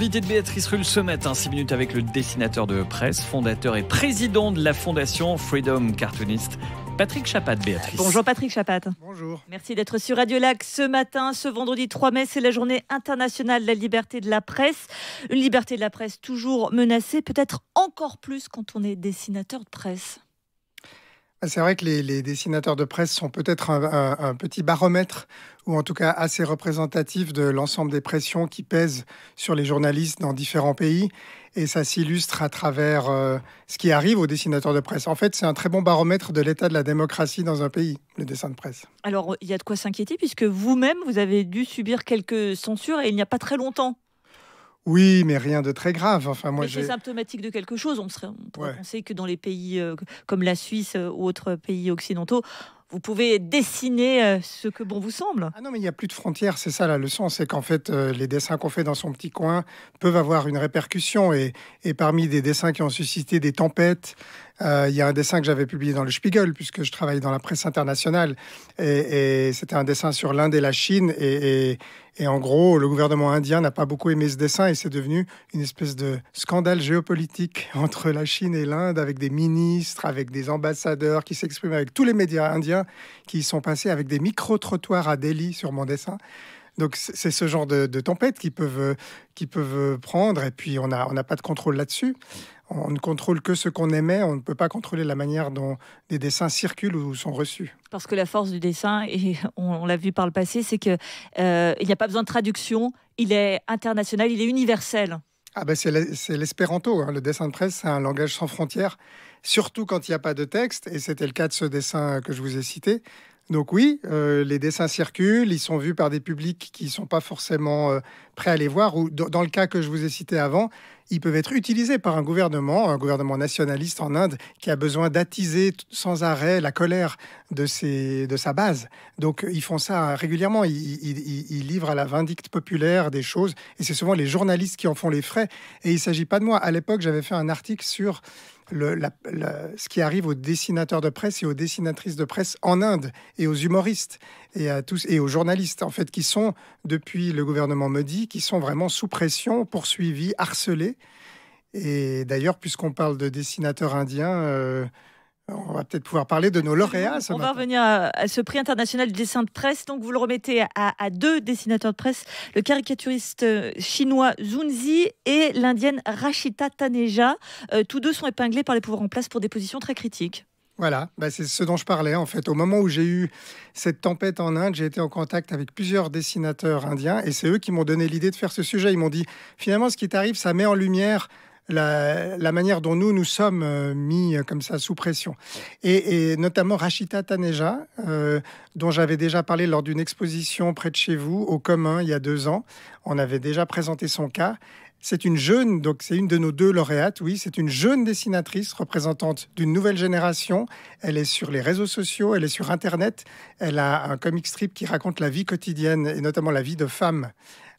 L'invité de Béatrice Rulle ce matin, 6 minutes avec le dessinateur de presse, fondateur et président de la fondation Freedom Cartoonist, Patrick Chapat. Béatrice. Bonjour Patrick Chapat. Bonjour. Merci d'être sur Radio Lac ce matin. Ce vendredi 3 mai, c'est la journée internationale de la liberté de la presse. Une liberté de la presse toujours menacée, peut-être encore plus quand on est dessinateur de presse. C'est vrai que les dessinateurs de presse sont peut-être un petit baromètre, ou en tout cas assez représentatif de l'ensemble des pressions qui pèsent sur les journalistes dans différents pays. Et ça s'illustre à travers ce qui arrive aux dessinateurs de presse. En fait, c'est un très bon baromètre de l'état de la démocratie dans un pays, le dessin de presse. Alors, il y a de quoi s'inquiéter, puisque vous-même, vous avez dû subir quelques censures, et il n'y a pas très longtemps. Oui, mais rien de très grave. Enfin, moi, c'est symptomatique de quelque chose. On pourrait penser que dans les pays comme la Suisse ou autres pays occidentaux, vous pouvez dessiner ce que bon vous semble. Ah non, mais il n'y a plus de frontières, c'est ça la leçon. C'est qu'en fait, les dessins qu'on fait dans son petit coin peuvent avoir une répercussion. Et parmi des dessins qui ont suscité des tempêtes, il y a un dessin que j'avais publié dans le Spiegel, puisque je travaille dans la presse internationale. Et c'était un dessin sur l'Inde et la Chine. Et en gros, le gouvernement indien n'a pas beaucoup aimé ce dessin et c'est devenu une espèce de scandale géopolitique entre la Chine et l'Inde, avec des ministres, avec des ambassadeurs qui s'expriment, avec tous les médias indiens qui y sont passés, avec des micro-trottoirs à Delhi sur mon dessin. Donc c'est ce genre de tempêtes qui peuvent prendre, et puis on n'a pas de contrôle là-dessus. On ne contrôle que ce qu'on émet, on ne peut pas contrôler la manière dont des dessins circulent ou sont reçus. Parce que la force du dessin, et on l'a vu par le passé, c'est qu'il n'y a pas besoin de traduction, il est international, il est universel. Ah ben c'est l'espéranto, hein. Le dessin de presse, c'est un langage sans frontières, surtout quand il n'y a pas de texte, et c'était le cas de ce dessin que je vous ai cité. Donc oui, les dessins circulent, ils sont vus par des publics qui ne sont pas forcément prêts à les voir, ou dans le cas que je vous ai cité avant, ils peuvent être utilisés par un gouvernement nationaliste en Inde qui a besoin d'attiser sans arrêt la colère de sa base. Donc ils font ça régulièrement, ils livrent à la vindicte populaire des choses, et c'est souvent les journalistes qui en font les frais. Et il ne s'agit pas de moi. À l'époque, j'avais fait un article sur ce qui arrive aux dessinateurs de presse et aux dessinatrices de presse en Inde, et aux humoristes et aux journalistes, en fait, qui sont, depuis le gouvernement Modi, qui sont vraiment sous pression, poursuivis, harcelés. Et d'ailleurs, puisqu'on parle de dessinateurs indiens, on va peut-être pouvoir parler de nos lauréats ce matin. On va revenir à ce prix international du dessin de presse. Donc, vous le remettez à deux dessinateurs de presse, le caricaturiste chinois Zun Zi et l'indienne Rashita Taneja. Tous deux sont épinglés par les pouvoirs en place pour des positions très critiques. Voilà, c'est ce dont je parlais en fait. Au moment où j'ai eu cette tempête en Inde, j'ai été en contact avec plusieurs dessinateurs indiens, et c'est eux qui m'ont donné l'idée de faire ce sujet. Ils m'ont dit, finalement, ce qui t'arrive, ça met en lumière la manière dont nous sommes mis comme ça sous pression. Et notamment Rashita Taneja, dont j'avais déjà parlé lors d'une exposition près de chez vous, au Commun, il y a 2 ans. On avait déjà présenté son cas. C'est une jeune, donc c'est une de nos 2 lauréates, oui, c'est une jeune dessinatrice représentante d'une nouvelle génération. Elle est sur les réseaux sociaux, elle est sur Internet. Elle a un comic strip qui raconte la vie quotidienne, et notamment la vie de femmes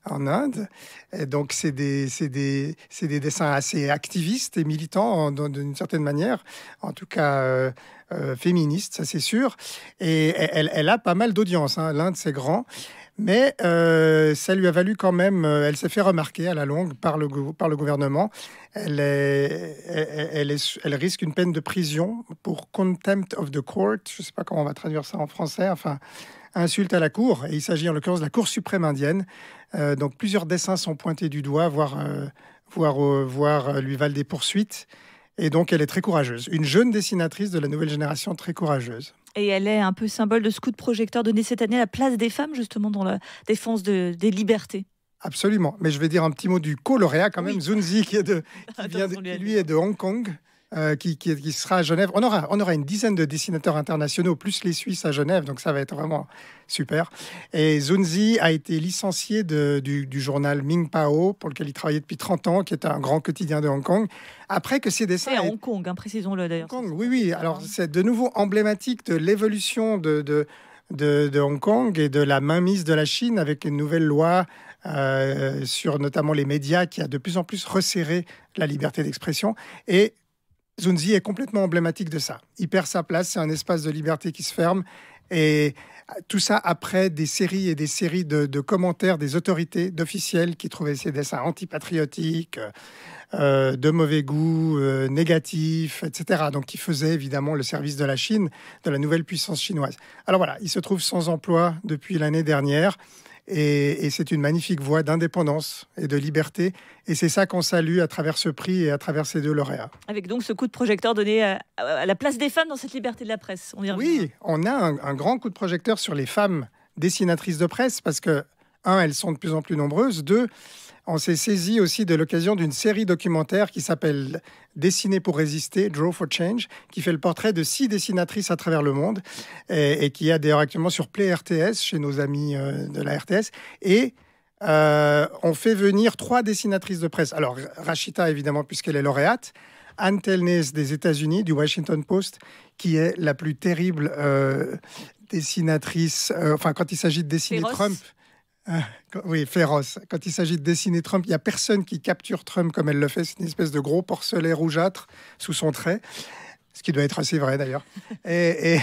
en Inde. Et donc c'est des dessins assez activistes et militants d'une certaine manière, en tout cas féministes, ça c'est sûr. Et elle a pas mal d'audience, hein. L'Inde c'est grand. Mais ça lui a valu quand même, elle s'est fait remarquer à la longue par le gouvernement. Elle risque une peine de prison pour contempt of the court. Je ne sais pas comment on va traduire ça en français. Enfin, insulte à la cour. Et il s'agit en l'occurrence de la Cour suprême indienne. Donc plusieurs dessins sont pointés du doigt, voire lui valent des poursuites. Et donc, elle est très courageuse. Une jeune dessinatrice de la nouvelle génération très courageuse. Et elle est un peu symbole de ce coup de projecteur donné cette année à la place des femmes, justement, dans la défense des libertés. Absolument. Mais je vais dire un petit mot du co-lauréat quand même, Zun Zi, qui est de Hong Kong. Qui sera à Genève. On aura une dizaine de dessinateurs internationaux, plus les Suisses à Genève, donc ça va être vraiment super. Et Zun Zi a été licencié du journal Ming Pao, pour lequel il travaillait depuis 30 ans, qui est un grand quotidien de Hong Kong. Après que ses dessins... C'est à Hong Kong, précisons-le d'ailleurs. Hong Kong, oui. Alors, c'est de nouveau emblématique de l'évolution de Hong Kong et de la mainmise de la Chine, avec une nouvelle loi sur notamment les médias qui a de plus en plus resserré la liberté d'expression. Et Zun Zi est complètement emblématique de ça. Il perd sa place, c'est un espace de liberté qui se ferme. Et Tout ça après des séries et des séries de commentaires des autorités, d'officiels qui trouvaient ces dessins antipatriotiques, de mauvais goût, négatifs, etc. Donc qui faisaient évidemment le service de la Chine, de la nouvelle puissance chinoise. Alors voilà, il se trouve sans emploi depuis l'année dernière. Et c'est une magnifique voie d'indépendance et de liberté. Et c'est ça qu'on salue à travers ce prix et à travers ces 2 lauréats. Avec donc ce coup de projecteur donné à la place des femmes dans cette liberté de la presse. Oui, on a un grand coup de projecteur sur les femmes dessinatrices de presse parce que, 1, elles sont de plus en plus nombreuses. 2, on s'est saisi aussi de l'occasion d'une série documentaire qui s'appelle Dessiner pour résister, Draw for Change, qui fait le portrait de 6 dessinatrices à travers le monde et qui est d'ailleurs actuellement sur Play RTS chez nos amis de la RTS. Et on fait venir 3 dessinatrices de presse. Alors Rashida, évidemment, puisqu'elle est lauréate. Ann Telnez des États-Unis, du Washington Post, qui est la plus terrible dessinatrice, quand il s'agit de dessiner Trump. Oui, féroce. Quand il s'agit de dessiner Trump, il n'y a personne qui capture Trump comme elle le fait. C'est une espèce de gros porcelet rougeâtre sous son trait, ce qui doit être assez vrai d'ailleurs. Et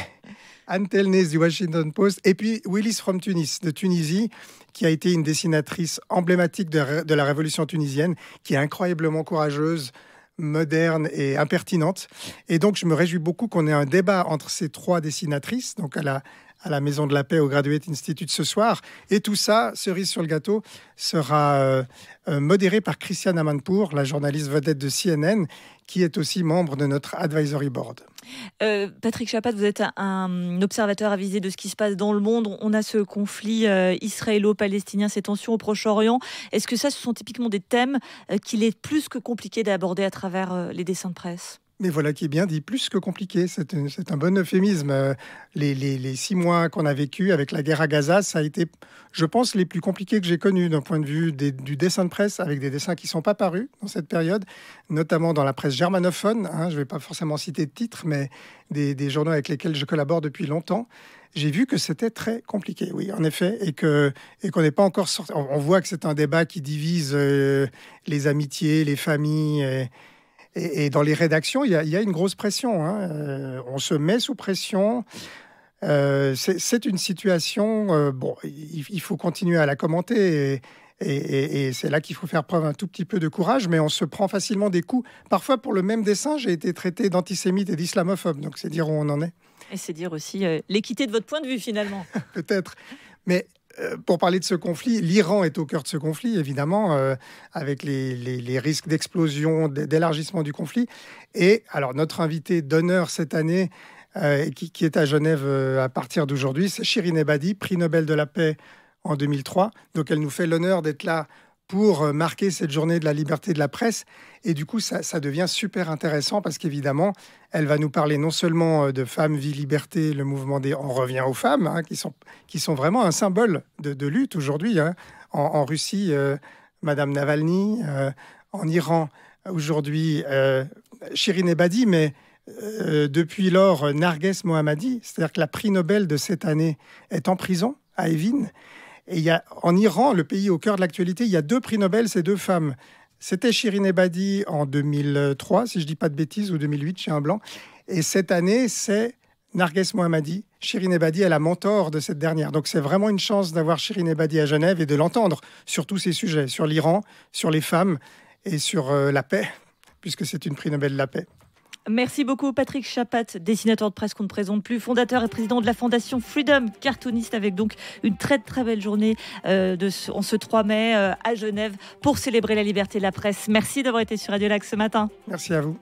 Ann Telnez du Washington Post, et puis Willis from Tunis, de Tunisie, qui a été une dessinatrice emblématique de la révolution tunisienne, qui est incroyablement courageuse, moderne et impertinente. Et donc, je me réjouis beaucoup qu'on ait un débat entre ces 3 dessinatrices, donc à la Maison de la Paix au Graduate Institute ce soir. Et tout ça, cerise sur le gâteau, sera modéré par Christiane Amanpour, la journaliste vedette de CNN, qui est aussi membre de notre advisory board. Patrick Chapat, vous êtes un observateur avisé de ce qui se passe dans le monde. On a ce conflit israélo-palestinien, ces tensions au Proche-Orient. Est-ce que ce sont typiquement des thèmes qu'il est plus que compliqué d'aborder à travers les dessins de presse ? Mais voilà qui est bien dit, plus que compliqué, c'est un bon euphémisme. Les 6 mois qu'on a vécu avec la guerre à Gaza, ça a été, je pense, les plus compliqués que j'ai connus d'un point de vue du dessin de presse, avec des dessins qui ne sont pas parus dans cette période, notamment dans la presse germanophone. Je ne vais pas forcément citer de titres, mais des journaux avec lesquels je collabore depuis longtemps. J'ai vu que c'était très compliqué, oui, en effet, et qu'on n'est pas encore sorti. On voit que c'est un débat qui divise les amitiés, les familles. Et dans les rédactions, il y a une grosse pression. On se met sous pression. C'est une situation... il faut continuer à la commenter. Et c'est là qu'il faut faire preuve un tout petit peu de courage. Mais on se prend facilement des coups. Parfois, pour le même dessin, j'ai été traité d'antisémite et d'islamophobe. Donc, c'est dire où on en est. Et c'est dire aussi l'équité de votre point de vue, finalement. Peut-être. Mais... pour parler de ce conflit, l'Iran est au cœur de ce conflit, évidemment, avec les risques d'explosion, d'élargissement du conflit. Et alors, notre invité d'honneur cette année, qui est à Genève à partir d'aujourd'hui, c'est Shirin Ebadi, prix Nobel de la paix en 2003. Donc, elle nous fait l'honneur d'être là pour marquer cette journée de la liberté de la presse. Et du coup, ça devient super intéressant parce qu'évidemment, elle va nous parler non seulement de femmes, vie, liberté, le mouvement des... On revient aux femmes, qui sont vraiment un symbole de lutte aujourd'hui. En Russie, Madame Navalny, en Iran, aujourd'hui, Shirin Ebadi, mais depuis lors, Narges Mohammadi, c'est-à-dire que la prix Nobel de cette année est en prison à Evin. Et en Iran, le pays au cœur de l'actualité, il y a 2 prix Nobel, c'est 2 femmes. C'était Shirin Ebadi en 2003, si je ne dis pas de bêtises, ou 2008, j'ai un blanc. Et cette année, c'est Narges Mohammadi. Shirin Ebadi est la mentor de cette dernière. Donc c'est vraiment une chance d'avoir Shirin Ebadi à Genève et de l'entendre sur tous ces sujets, sur l'Iran, sur les femmes et sur la paix, puisque c'est une prix Nobel de la paix. Merci beaucoup Patrick Chapat, dessinateur de presse qu'on ne présente plus, fondateur et président de la fondation Freedom Cartoonist, avec donc une très très belle journée en ce 3 mai à Genève pour célébrer la liberté de la presse. Merci d'avoir été sur Radio Lac ce matin. Merci à vous.